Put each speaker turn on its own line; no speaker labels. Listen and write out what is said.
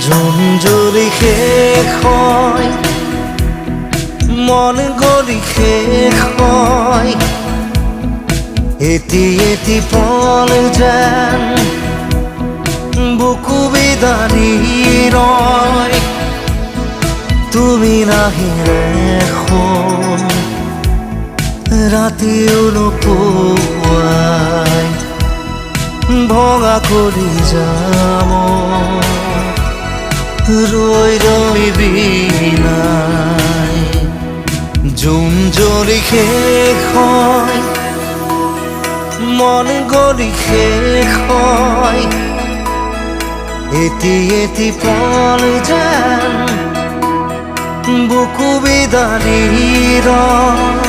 Zone যদি শেষ হয়, মন গলি শেষ হয়, এটি এটি পল যেন বুকু বিদাৰি ৰয়। তুমি নাহিলে এখন ৰাতিও নোপোৱাই ভঙা কৰি যাম ৰৈ ৰৈ বিনাই। জোন যদি শেষ হয়, মন গলি শেষ হয়, এটি এটি পল যেন বুকু বিদাৰি ৰয়।